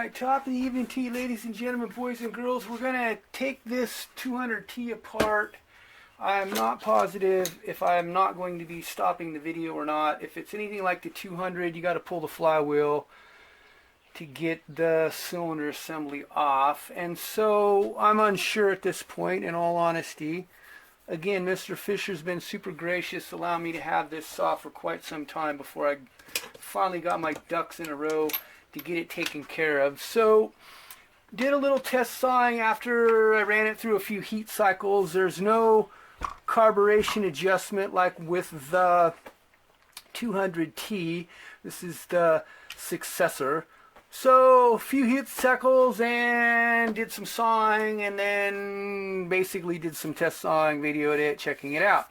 Alright, top of the evening to you, ladies and gentlemen, boys and girls. We're going to take this 200T apart. I'm not positive if I'm not going to be stopping the video or not. If it's anything like the 200, you got to pull the flywheel to get the cylinder assembly off. And so I'm unsure at this point, in all honesty. Again, Mr. Fisher's been super gracious, allowing me to have this saw for quite some time before I finally got my ducks in a row to get it taken care of. So did a little test sawing after I ran it through a few heat cycles. There's no carburation adjustment like with the 200T. This is the successor. So a few heat cycles and did some sawing, and then basically did some test sawing, videoed it, checking it out.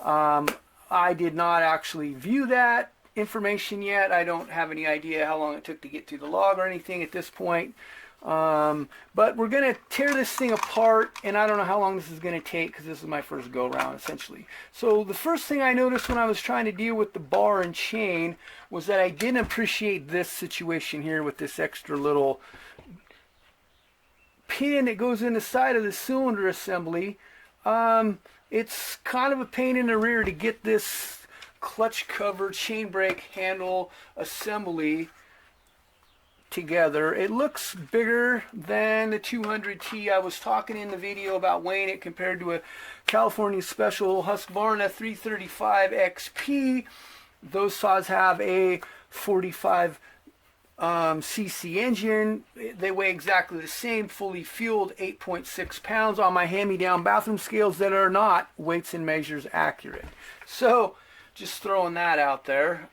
I did not actually view that information yet. I don't have any idea how long it took to get through the log or anything at this point. But we're going to tear this thing apart, and I don't know how long this is going to take because this is my first go around essentially. So the first thing I noticed when I was trying to deal with the bar and chain was that I didn't appreciate this situation here with this extra little pin that goes in the side of the cylinder assembly. It's kind of a pain in the rear to get this clutch cover chain brake handle assembly together. It looks bigger than the 200T. I was talking in the video about weighing it compared to a California Special Husqvarna 335 XP. Those saws have a 45 cc engine. They weigh exactly the same, fully fueled, 8.6 pounds on my hand-me-down bathroom scales that are not weights and measures accurate. So just throwing that out there.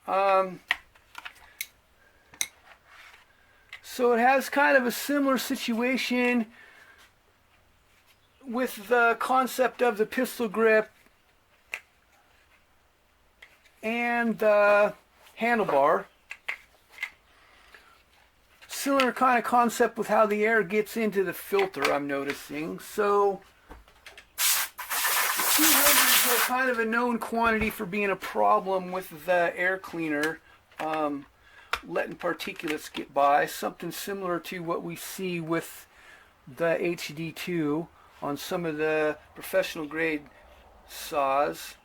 So it has kind of a similar situation with the concept of the pistol grip and the handlebar. Similar kind of concept with how the air gets into the filter, I'm noticing. So the 200 is kind of a known quantity for being a problem with the air cleaner, letting particulates get by. Something similar to what we see with the HD2 on some of the professional grade saws.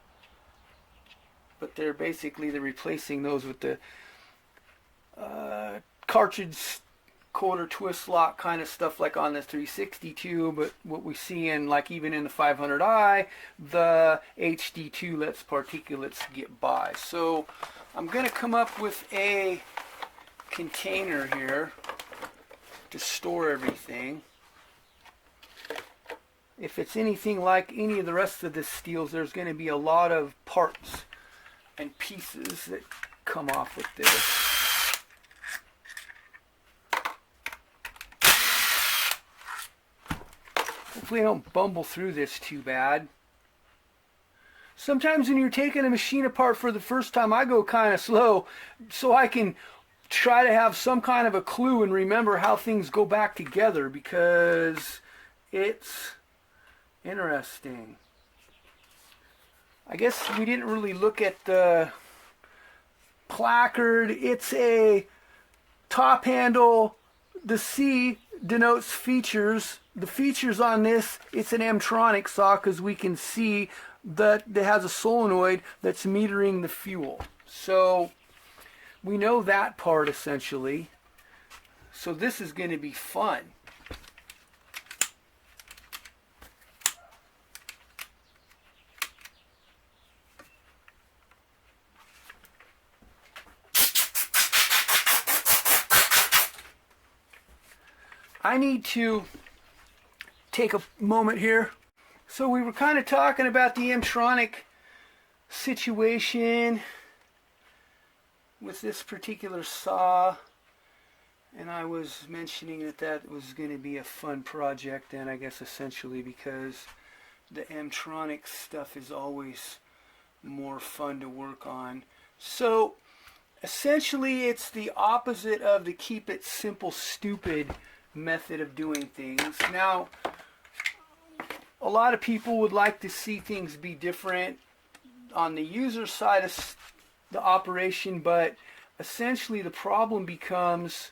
But they're replacing those with the cartridge quarter twist lock kind of stuff like on the 362, but what we see in like even in the 500i, the HD2 lets particulates get by. So I'm going to come up with a container here to store everything. If it's anything like any of the rest of the Stihls, there's going to be a lot of parts and pieces that come off with this. Hopefully I don't bumble through this too bad. Sometimes when you're taking a machine apart for the first time, I go kind of slow so I can try to have some kind of a clue and remember how things go back together, because it's interesting. I guess we didn't really look at the placard. It's a top handle. The C denotes features. The features on this, it's an M-tronic saw because we can see that it has a solenoid that's metering the fuel. So we know that part essentially. So this is going to be fun. I need to take a moment here. So we were kind of talking about the M-tronic situation with this particular saw, and I was mentioning that that was going to be a fun project, and I guess essentially because the M-tronic stuff is always more fun to work on. So essentially it's the opposite of the keep it simple stupid method of doing things. Now, a lot of people would like to see things be different on the user side of the operation, but essentially the problem becomes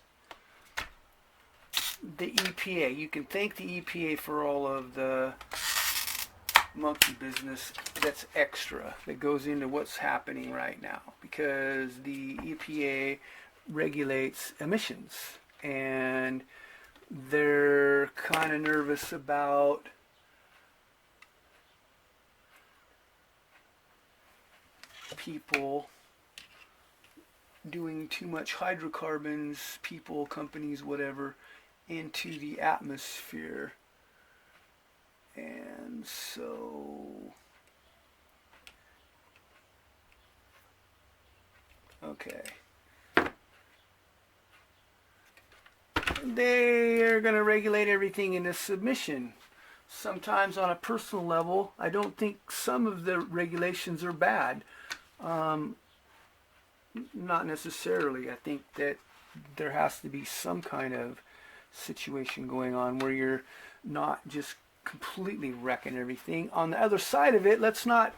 the EPA. You can thank the EPA for all of the monkey business that's extra that goes into what's happening right now, because the EPA regulates emissions, and they're kind of nervous about people doing too much hydrocarbons, people, companies, whatever, into the atmosphere. And so okay, they are going to regulate everything into submission. Sometimes on a personal level, I don't think some of the regulations are bad. Not necessarily. I think that there has to be some kind of situation going on where you're not just completely wrecking everything. On the other side of it, let's not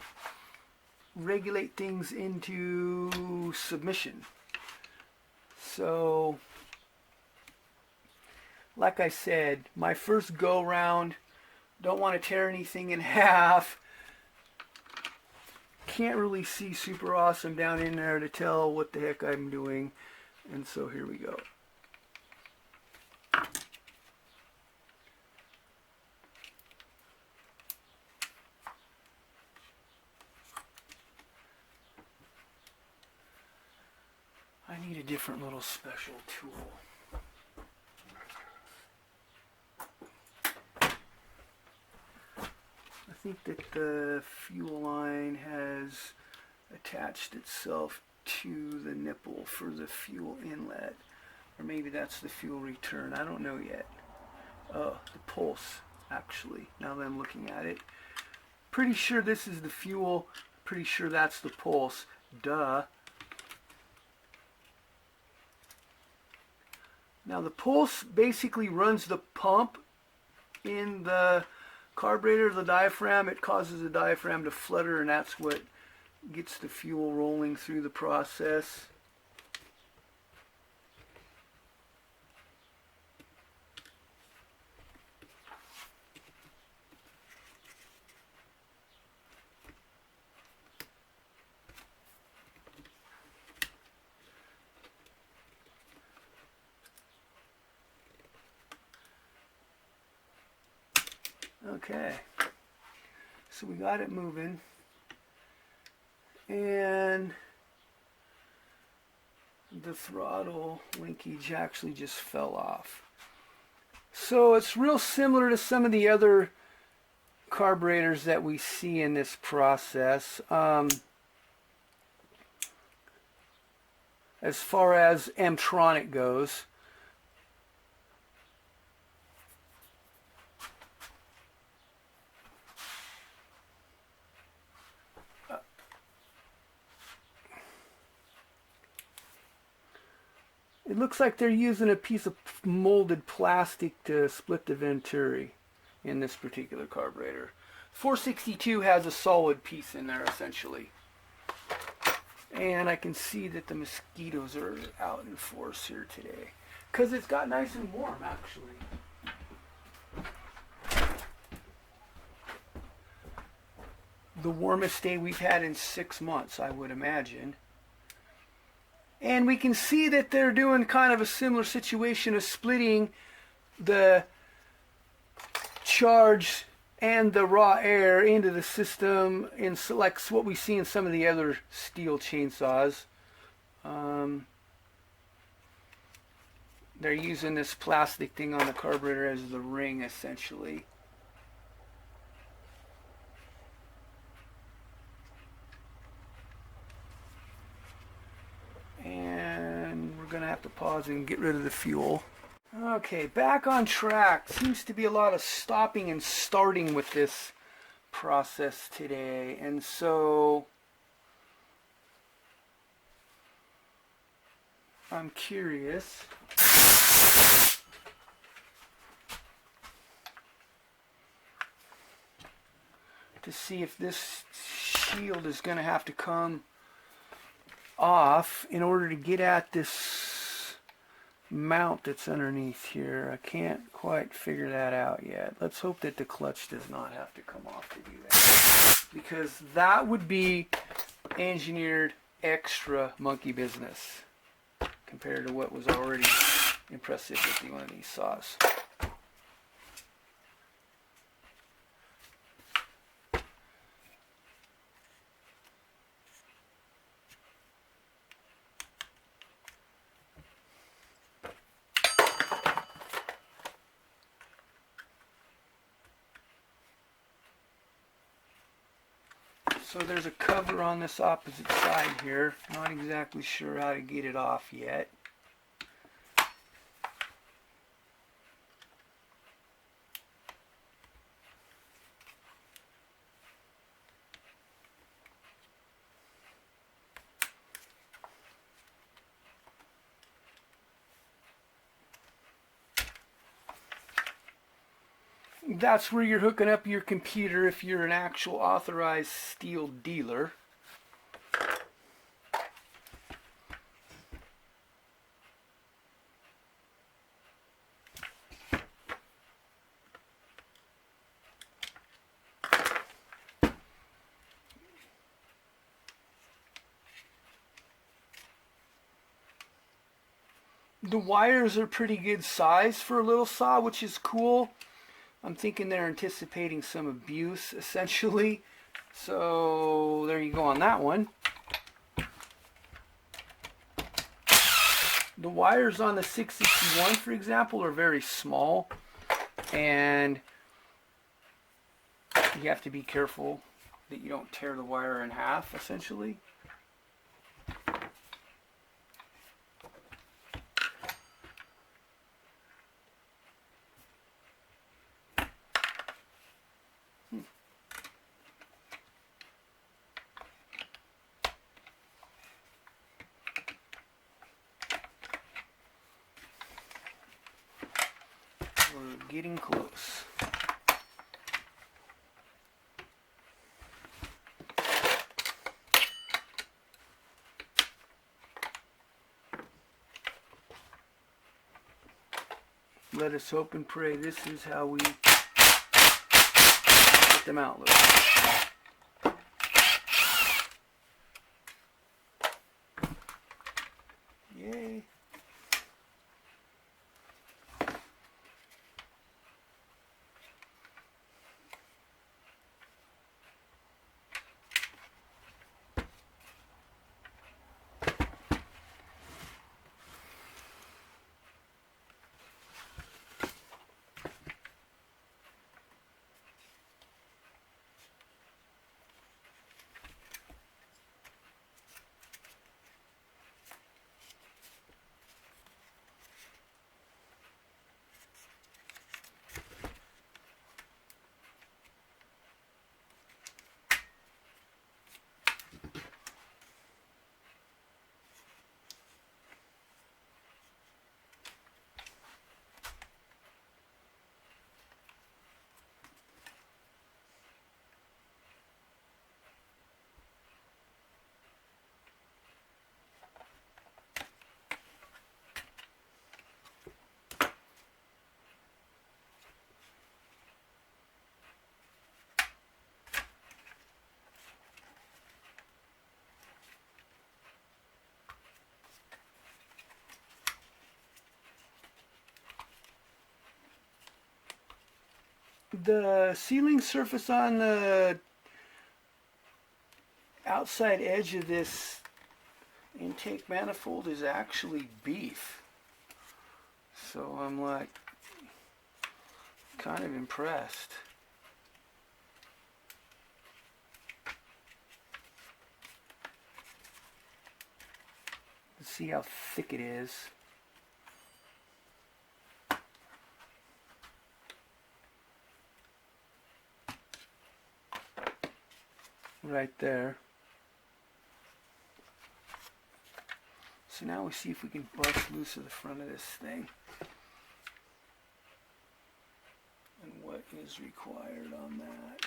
regulate things into submission. So, like I said, my first go round, don't want to tear anything in half. Can't really see super awesome down in there to tell what the heck I'm doing. And so here we go. I need a different little special tool. I think that the fuel line has attached itself to the nipple for the fuel inlet. Or maybe that's the fuel return. I don't know yet. Oh, the pulse, actually, now that I'm looking at it. Pretty sure this is the fuel. Pretty sure that's the pulse. Duh. Now the pulse basically runs the pump in the carburetor, the diaphragm. It causes the diaphragm to flutter, and that's what gets the fuel rolling through the process. Okay, so we got it moving, and the throttle linkage actually just fell off. So it's real similar to some of the other carburetors that we see in this process. As far as Mtronic goes, it looks like they're using a piece of molded plastic to split the venturi in this particular carburetor. 462 has a solid piece in there, essentially. And I can see that the mosquitoes are out in force here today, because it's got nice and warm, actually. The warmest day we've had in 6 months, I would imagine. And we can see that they're doing kind of a similar situation of splitting the charge and the raw air into the system, in like what we see in some of the other Stihl chainsaws. They're using this plastic thing on the carburetor as the ring, essentially. And we're going to have to pause and get rid of the fuel. Okay, back on track. Seems to be a lot of stopping and starting with this process today. And so I'm curious to see if this shield is going to have to come off in order to get at this mount that's underneath here. I can't quite figure that out yet. Let's hope that the clutch does not have to come off to do that, because that would be engineered extra monkey business compared to what was already impressive with one of these saws. So there's a cover on this opposite side here. Not exactly sure how to get it off yet. That's where you're hooking up your computer if you're an actual authorized Stihl dealer. The wires are pretty good size for a little saw, which is cool. I'm thinking they're anticipating some abuse, essentially. So there you go on that one. The wires on the 661, for example, are very small, and you have to be careful that you don't tear the wire in half, essentially. We're getting close. Let us hope and pray this is how we get them out. Yay. The sealing surface on the outside edge of this intake manifold is actually beef. So I'm like kind of impressed. Let's see how thick it is. Right there. So now we see if we can bust loose of the front of this thing and what is required on that.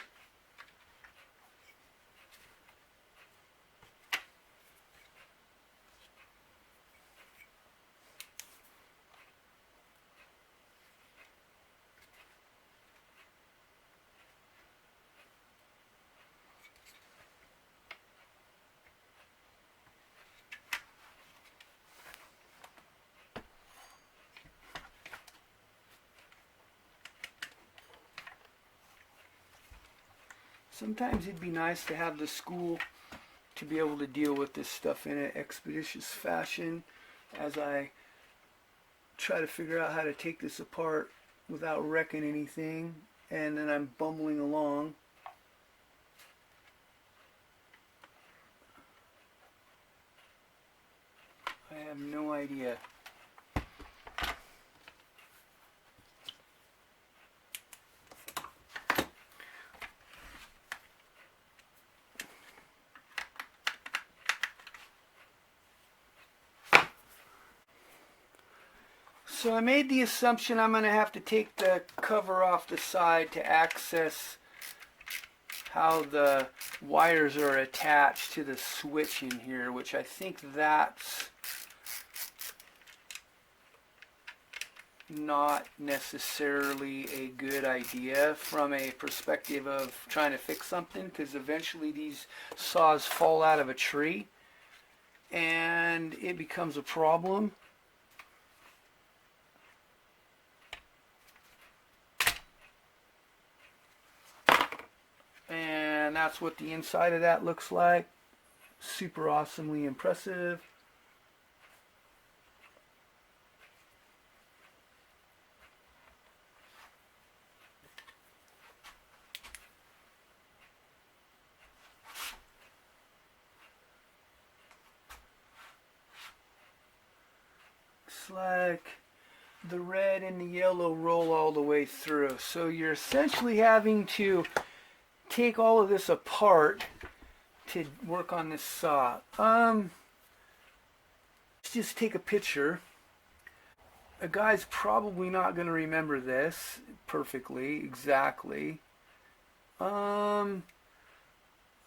Sometimes it'd be nice to have the school to be able to deal with this stuff in an expeditious fashion as I try to figure out how to take this apart without wrecking anything, and then I'm bumbling along. I have no idea. So I made the assumption I'm going to have to take the cover off the side to access how the wires are attached to the switch in here, which I think that's not necessarily a good idea from a perspective of trying to fix something, because eventually these saws fall out of a tree and it becomes a problem. And that's what the inside of that looks like. Super awesomely impressive. Looks like the red and the yellow roll all the way through. So you're essentially having to take all of this apart to work on this saw. Let's just take a picture. A guy's probably not going to remember this perfectly, exactly. I'd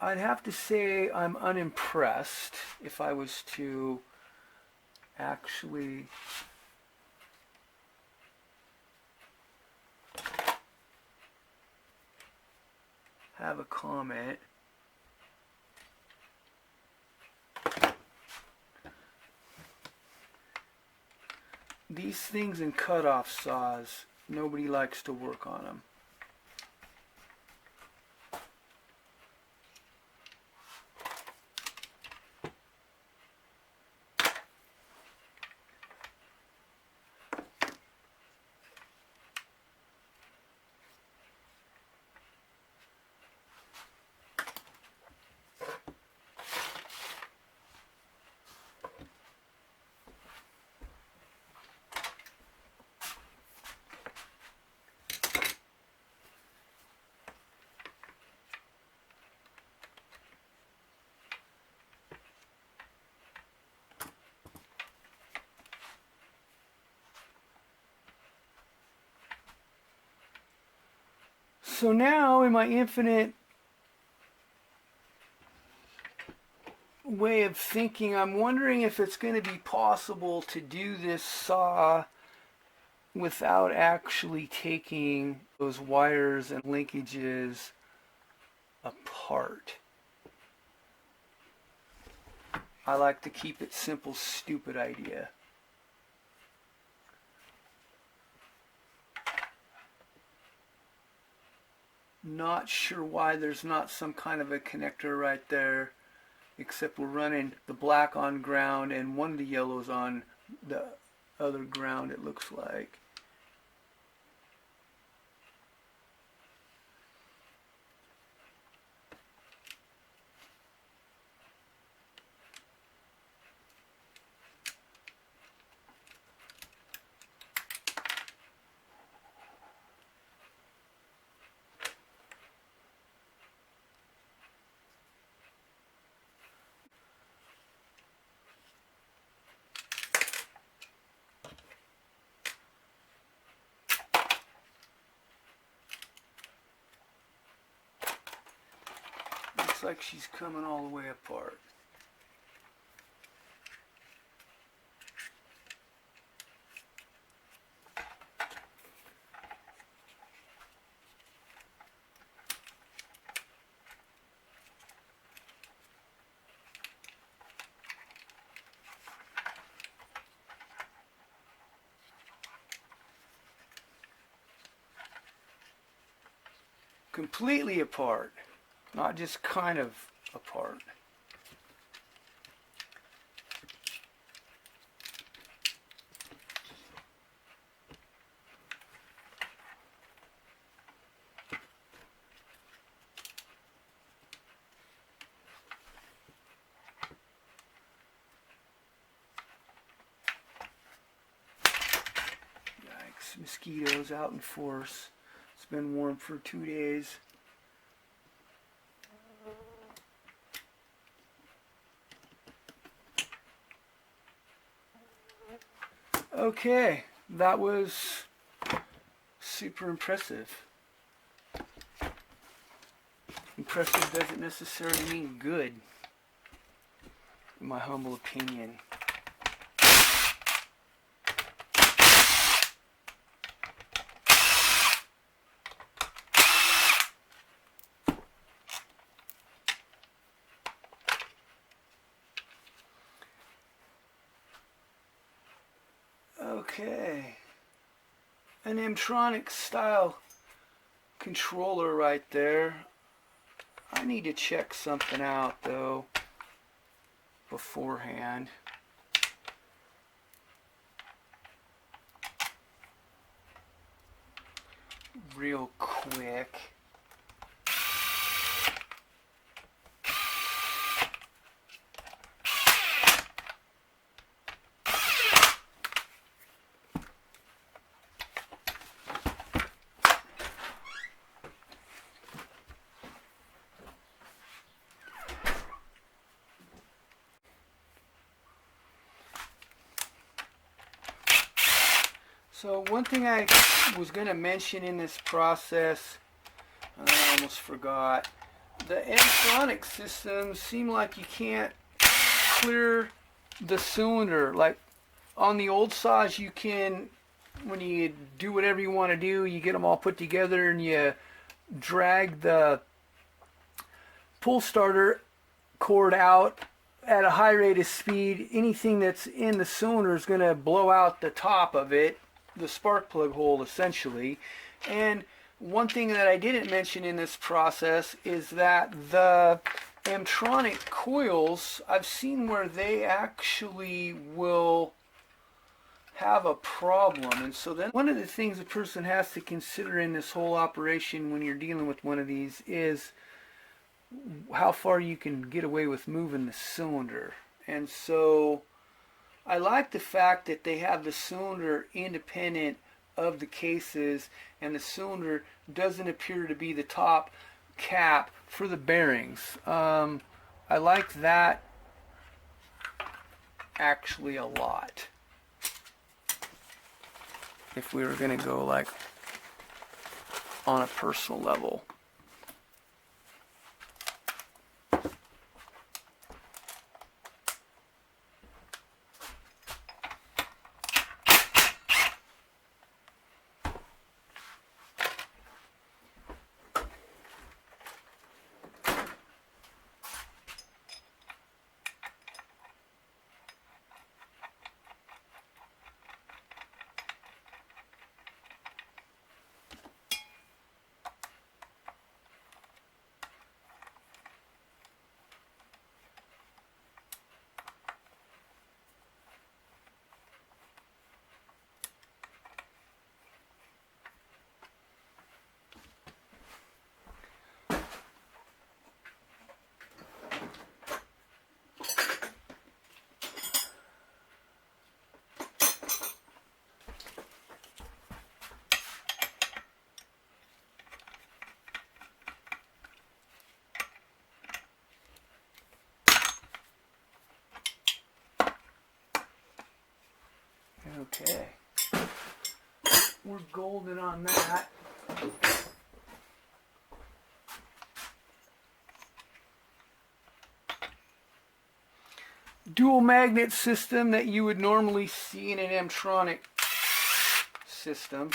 have to say I'm unimpressed if I was to actually have a comment. These things in cutoff saws, nobody likes to work on them. So now in my infinite way of thinking, I'm wondering if it's going to be possible to do this saw without actually taking those wires and linkages apart. I like to keep it simple, stupid idea. Not sure why there's not some kind of a connector right there, except we're running the black on ground and one of the yellows on the other ground, it looks like. Looks like she's coming all the way apart. Completely apart. not just kind of apart. Yikes, mosquitoes out in force. It's been warm for 2 days. Okay, that was super impressive. Impressive doesn't necessarily mean good, in my humble opinion. Okay, an M-tronic style controller right there. I need to check something out though beforehand. Real quick. So one thing I was going to mention in this process, and I almost forgot, the M-tronic systems seem like you can't clear the cylinder. Like on the old saws you can, when you do whatever you want to do, you get them all put together and you drag the pull starter cord out at a high rate of speed. Anything that's in the cylinder is going to blow out the top of it, the spark plug hole essentially. And one thing that I didn't mention in this process is that the M-tronic coils, I've seen where they actually will have a problem. And so then one of the things a person has to consider in this whole operation when you're dealing with one of these is how far you can get away with moving the cylinder. And so I like the fact that they have the cylinder independent of the cases, and the cylinder doesn't appear to be the top cap for the bearings. I like that actually a lot. If we were going to go like on a personal level. Okay, we're golden on that. Dual magnet system that you would normally see in an M-tronic system.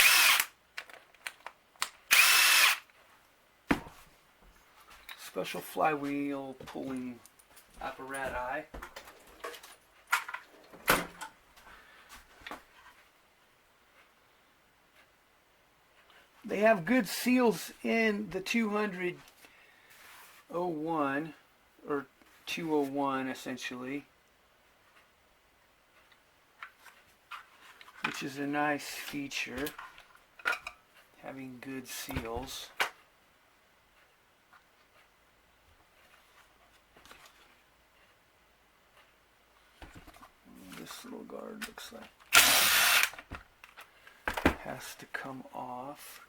Special flywheel pulling apparatus. They have good seals in the 200 ms201 or 201 essentially, which is a nice feature, having good seals. This little guard looks like has to come off,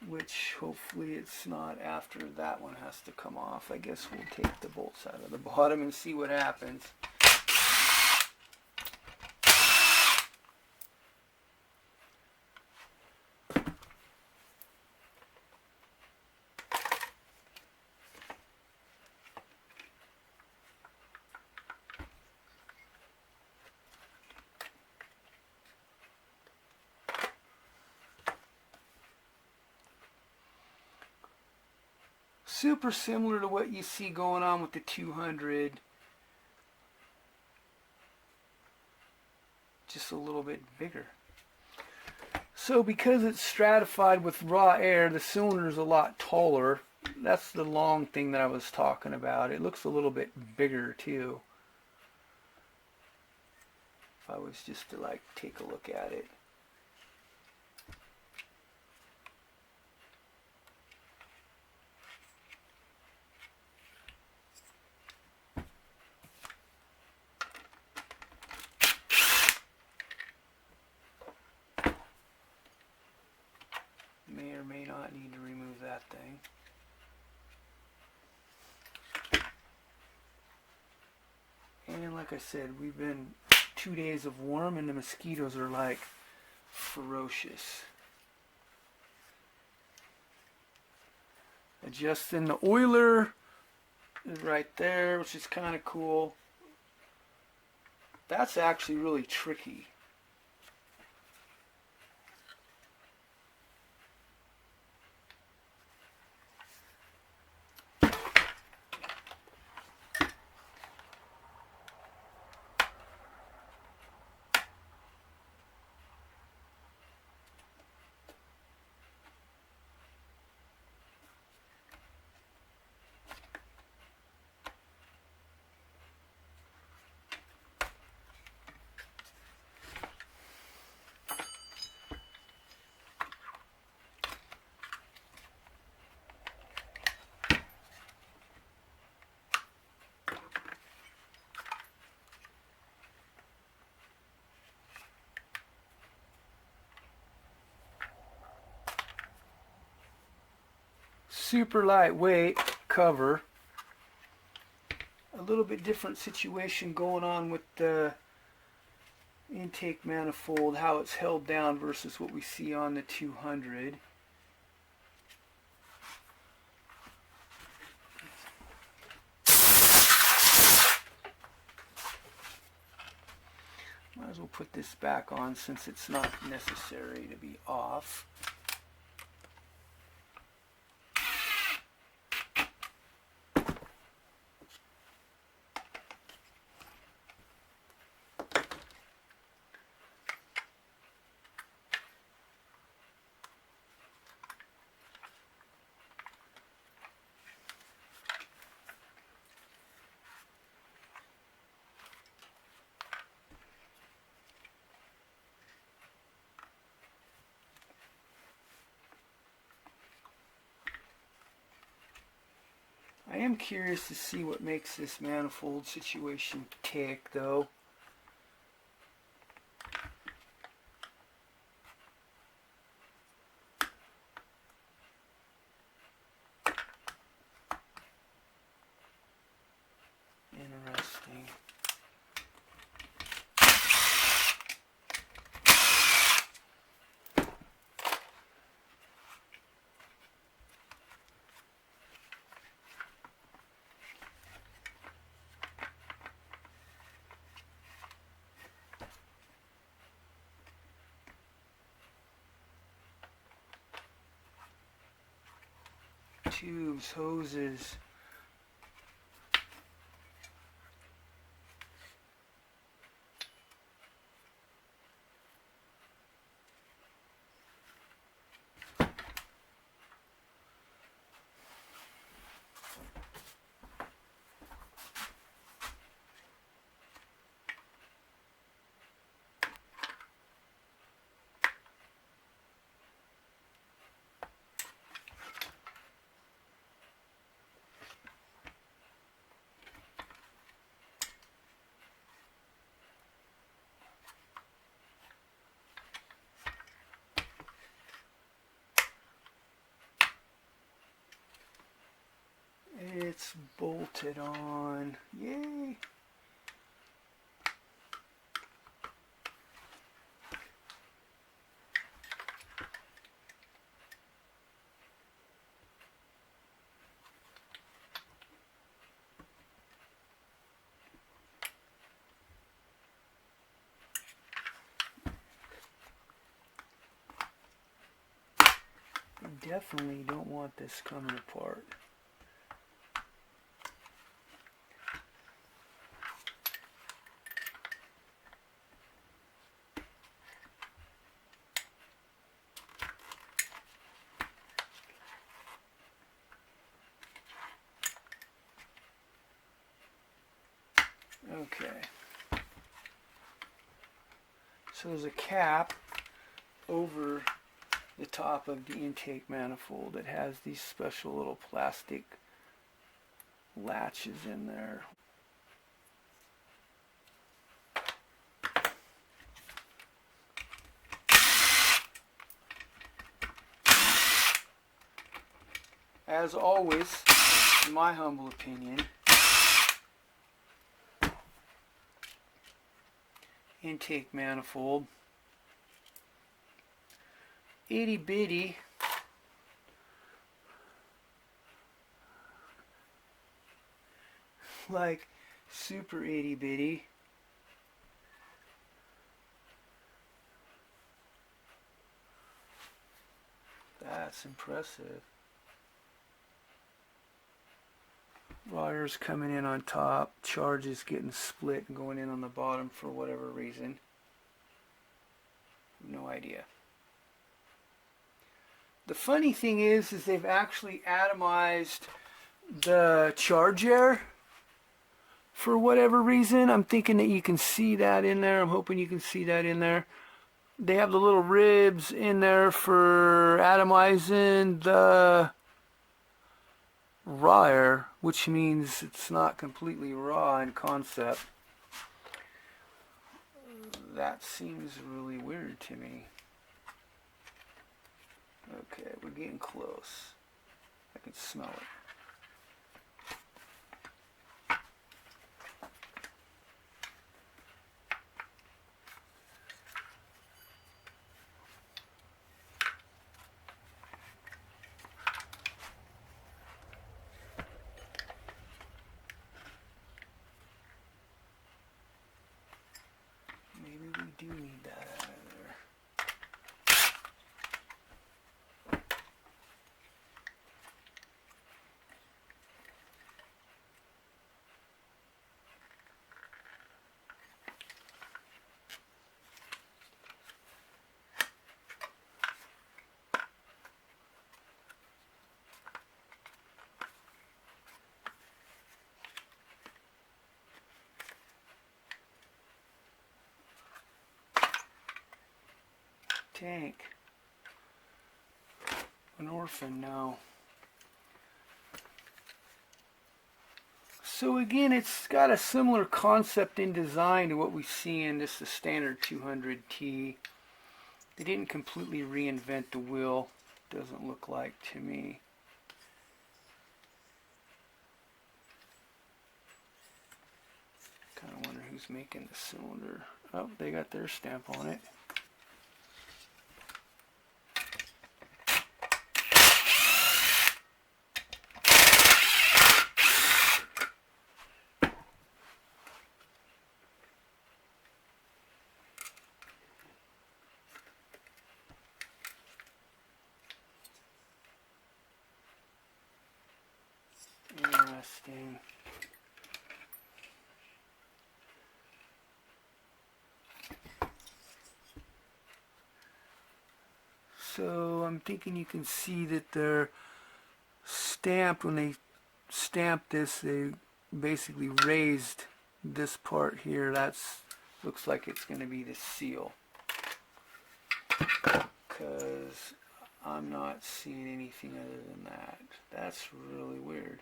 which hopefully it's not after that one has to come off. I guess we'll take the bolts out of the bottom and see what happens. Super similar to what you see going on with the 200, just a little bit bigger. So because it's stratified with raw air, the cylinder is a lot taller. That's the long thing that I was talking about. It looks a little bit bigger too. If I was just to like take a look at it. May or may not need to remove that thing. And like I said, we've been 2 days of warm and the mosquitoes are like ferocious. Adjusting the oiler is right there, which is kind of cool. That's actually really tricky. Super lightweight cover. A little bit different situation going on with the intake manifold, how it's held down versus what we see on the 200. Might as well put this back on since it's not necessary to be off. I am curious to see what makes this manifold situation tick, though. Interesting. Tubes, hoses. bolted on. Yay! Definitely don't want this coming apart. Okay. So there's a cap over the top of the intake manifold that has these special little plastic latches in there. As always, in my humble opinion, intake manifold, itty bitty, like super itty bitty. That's impressive. Wires coming in on top, charges getting split and going in on the bottom for whatever reason. No idea. The funny thing is they've actually atomized the charge air for whatever reason. I'm thinking that you can see that in there. I'm hoping you can see that in there. They have the little ribs in there for atomizing the raw air, which means it's not completely raw in concept. That seems really weird to me. Okay, we're getting close. I can smell it. Maybe we do need that out of there. Tank. An orphan now. So again, it's got a similar concept in design to what we see in just the standard 200T. They didn't completely reinvent the wheel, doesn't look like to me. Kind of wonder who's making the cylinder. Oh, they got their stamp on it. Interesting. So I'm thinking you can see that they're stamped. When they stamped this, they basically raised this part here. That's looks like it's going to be the seal, because I'm not seeing anything other than that. That's really weird.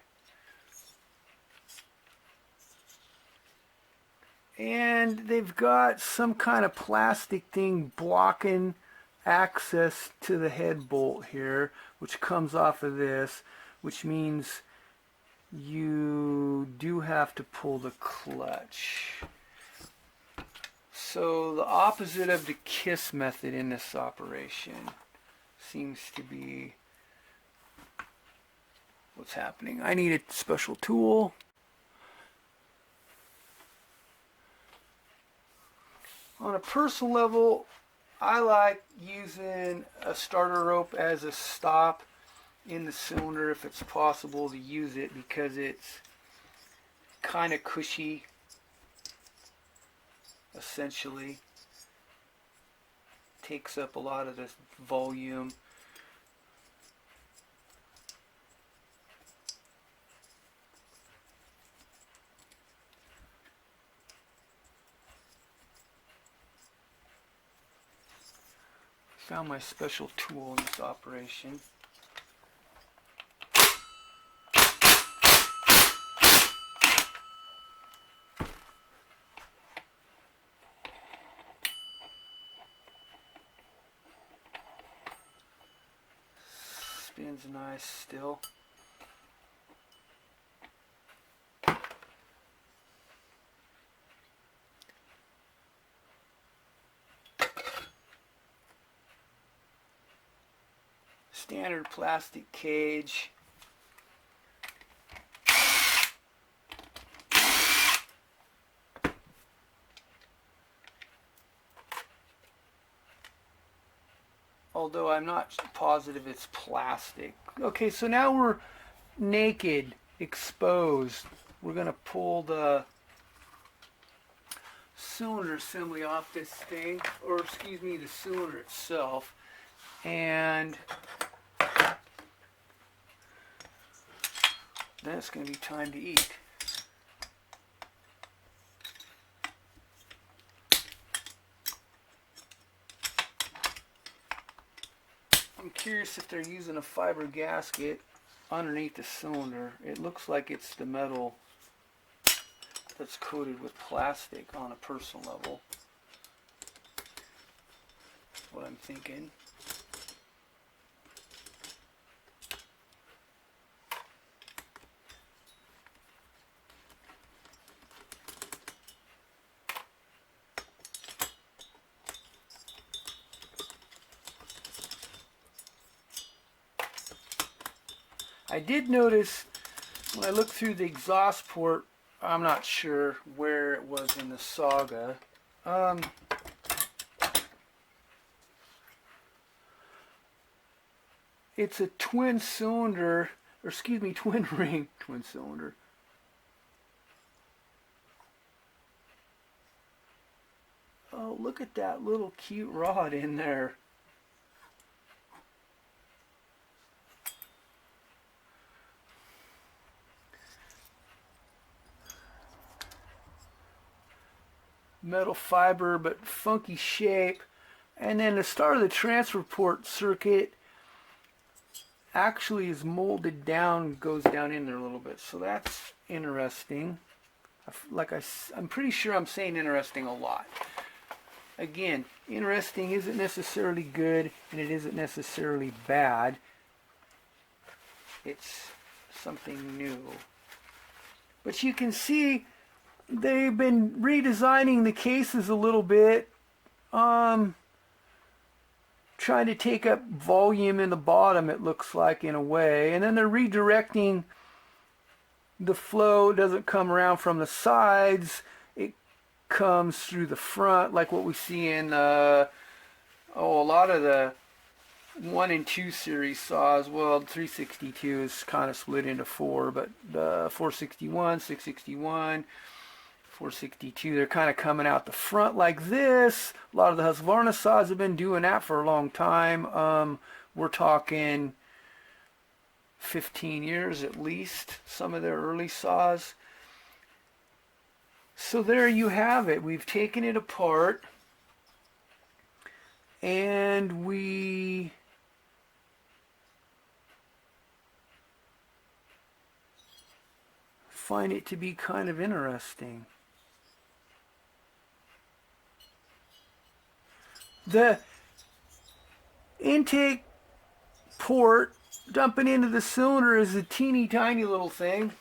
And they've got some kind of plastic thing blocking access to the head bolt here, which comes off of this, which means you do have to pull the clutch. So the opposite of the KISS method in this operation seems to be what's happening. I need a special tool. On a personal level, I like using a starter rope as a stop in the cylinder if it's possible to use it, because it's kind of cushy, essentially. Takes up a lot of this volume. Found my special tool in this operation. Spins nice still. Standard plastic cage. Although I'm not positive it's plastic. Okay, so now we're naked, exposed. We're going to pull the cylinder assembly off this thing, or excuse me, the cylinder itself. And then it's going to be time to eat. I'm curious if they're using a fiber gasket underneath the cylinder. It looks like it's the metal that's coated with plastic on a personal level. That's what I'm thinking. I did notice when I looked through the exhaust port, I'm not sure where it was in the saga. It's a twin cylinder, or excuse me, twin ring, twin cylinder. Oh, look at that little cute rod in there. Metal fiber but funky shape, and then the start of the transfer port circuit actually is molded down, goes down in there a little bit, so that's interesting. I'm pretty sure I'm saying interesting a lot. Again, interesting isn't necessarily good and it isn't necessarily bad. It's something new, but you can see they've been redesigning the cases a little bit, trying to take up volume in the bottom, it looks like, in a way, and then they're redirecting the flow. It doesn't come around from the sides, it comes through the front, like what we see in a lot of the 1 and 2 series saws. Well, 362 is kind of split into 4, but the 461, 661, 462, they're kind of coming out the front like this. A lot of the Husqvarna saws have been doing that for a long time. We're talking 15 years at least, some of their early saws. So there you have it. We've taken it apart and we find it to be kind of interesting. The intake port dumping into the cylinder is a teeny tiny little thing.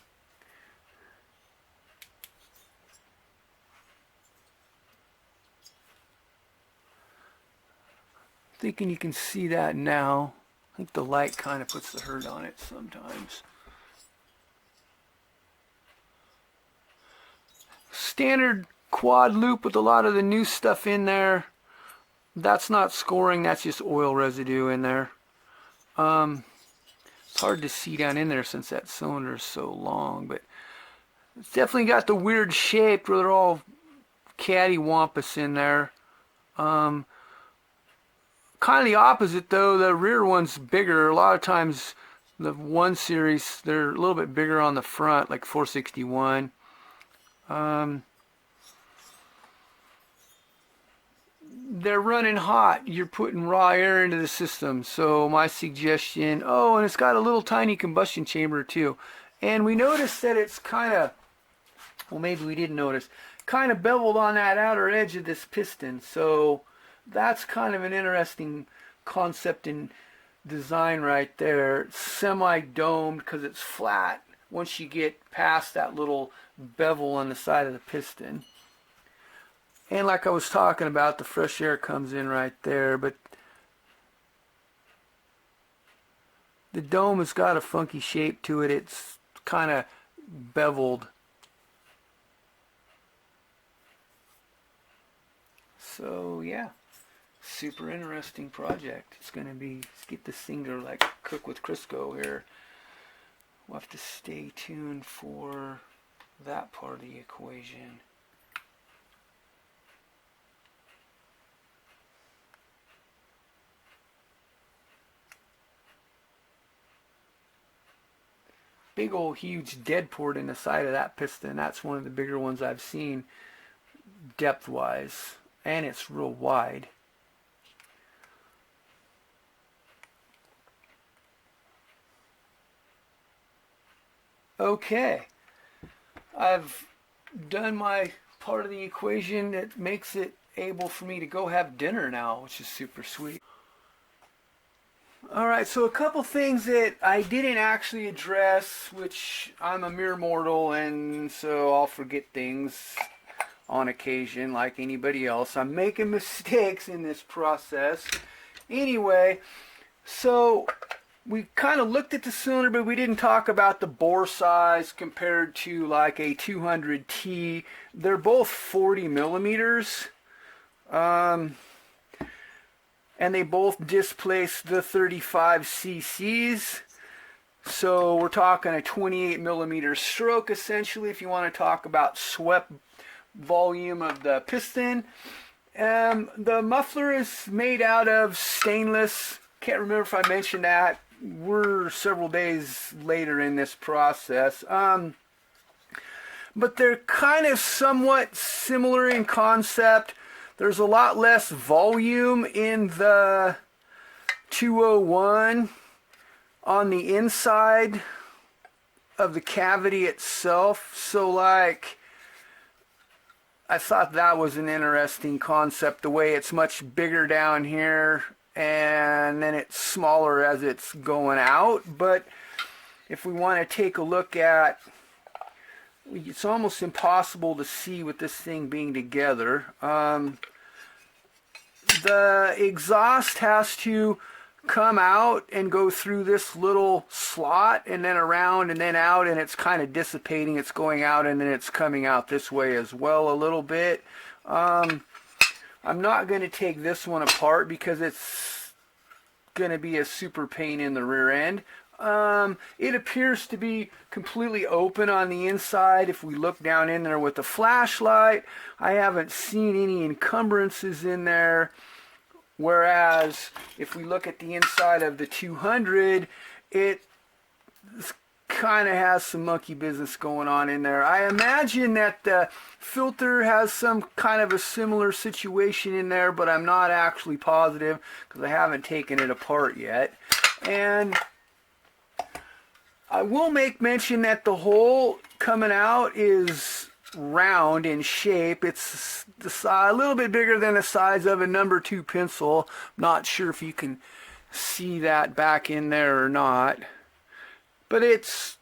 thinking you can see that now. I think the light kind of puts the hurt on it sometimes. Standard quad loop with a lot of the new stuff in there. That's not scoring, that's just oil residue in there. It's hard to see down in there since that cylinder is so long, but it's definitely got the weird shape where they're all cattywampus in there. Kind of the opposite though, the rear one's bigger. A lot of times the 1 series, they're a little bit bigger on the front, like 461. They're running hot. You're putting raw air into the system. So my suggestion, oh, and it's got a little tiny combustion chamber too. And we noticed that it's kind of, well, maybe we didn't notice, kind of beveled on that outer edge of this piston. So that's kind of an interesting concept in design right there. It's semi-domed because it's flat once you get past that little bevel on the side of the piston. And like I was talking about, the fresh air comes in right there, but the dome has got a funky shape to it. It's kind of beveled. So yeah, super interesting project. It's going to be, let's get this thing to like cook with Crisco here. We'll have to stay tuned for that part of the equation. Big old huge dead port in the side of that piston. That's one of the bigger ones I've seen depth wise, and it's real wide. Okay, I've done my part of the equation that makes it able for me to go have dinner now, which is super sweet. Alright, so a couple things that I didn't actually address, which I'm a mere mortal and so I'll forget things on occasion like anybody else. I'm making mistakes in this process. Anyway, so we kind of looked at the cylinder, but we didn't talk about the bore size compared to like a 200T. They're both 40 millimeters. And they both displace the 35 cc's. So we're talking a 28 millimeter stroke essentially if you want to talk about swept volume of the piston. The muffler is made out of stainless. Can't remember if I mentioned that. We're several days later in this process. But they're kind of somewhat similar in concept. There's a lot less volume in the 201 on the inside of the cavity itself. So like, I thought that was an interesting concept, the way it's much bigger down here and then it's smaller as it's going out. But if we want to take a look at, it's almost impossible to see with this thing being together. The exhaust has to come out and go through this little slot and then around and then out, and it's kind of dissipating. It's going out and then it's coming out this way as well a little bit. I'm not going to take this one apart because it's going to be a super pain in the rear end. It appears to be completely open on the inside. If we look down in there with the flashlight, I haven't seen any encumbrances in there. Whereas if we look at the inside of the 200, it kind of has some monkey business going on in there. I imagine that the filter has some kind of a similar situation in there, but I'm not actually positive because I haven't taken it apart yet. And I will make mention that the hole coming out is round in shape. It's the size, a little bit bigger than the size of a number 2 pencil. Not sure if you can see that back in there or not. But it's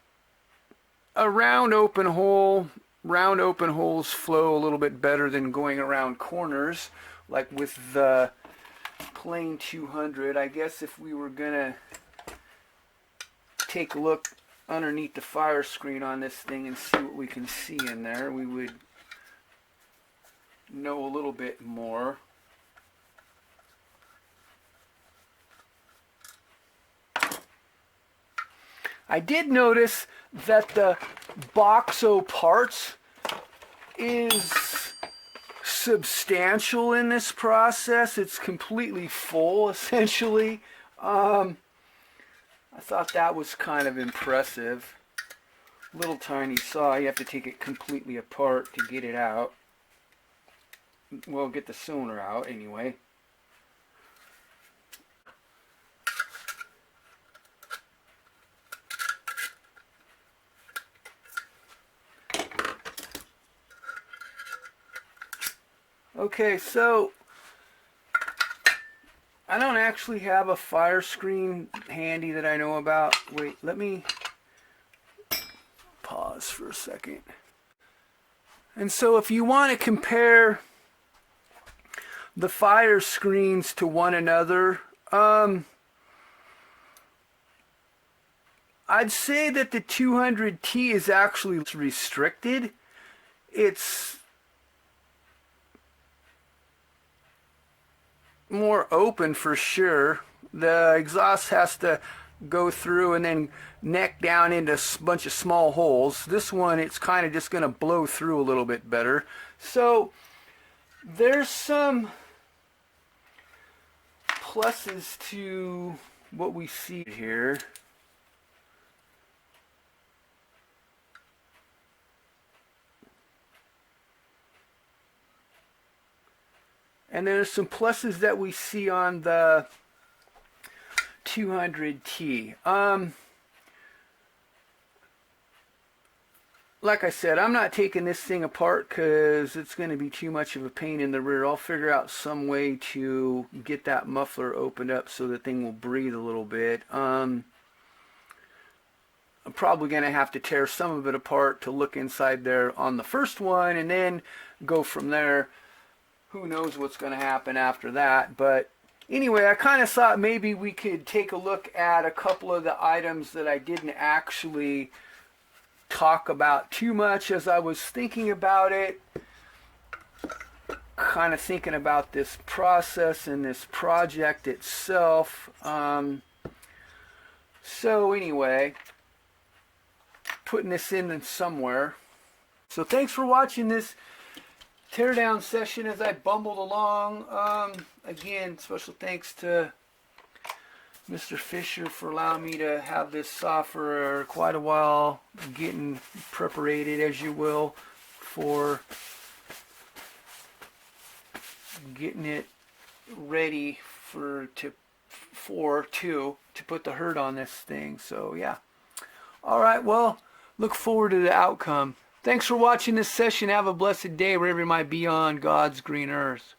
a round open hole. Round open holes flow a little bit better than going around corners, like with the plain 200. I guess if we were gonna take a look underneath the fire screen on this thing and see what we can see in there, we would know a little bit more. I did notice that the Boxo parts is substantial in this process. It's completely full, essentially. I thought that was kind of impressive. Little tiny saw, you have to take it completely apart to get it out. Well, get the cylinder out anyway. Okay, so I don't actually have a fire screen handy that I know about. Wait, let me pause for a second. And so if you want to compare the fire screens to one another, I'd say that the 200T is actually restricted. It's more open for sure. The exhaust has to go through and then neck down into a bunch of small holes. This one, it's kind of just going to blow through a little bit better. So there's some pluses to what we see here. And there's some pluses that we see on the 200T. Like I said, I'm not taking this thing apart because it's going to be too much of a pain in the rear. I'll figure out some way to get that muffler opened up so the thing will breathe a little bit. I'm probably going to have to tear some of it apart to look inside there on the first one and then go from there. Who knows what's going to happen after that. But anyway, I kind of thought maybe we could take a look at a couple of the items that I didn't actually talk about too much as I was thinking about it. Kind of thinking about this process and this project itself. So anyway, putting this in somewhere. So thanks for watching this teardown session as I bumbled along. Again, special thanks to Mr. Fisher for allowing me to have this saw for quite a while, getting preparated, as you will, for getting it ready to put the hurt on this thing. So yeah. All right, well, look forward to the outcome. Thanks for watching this session. Have a blessed day wherever you might be on God's green earth.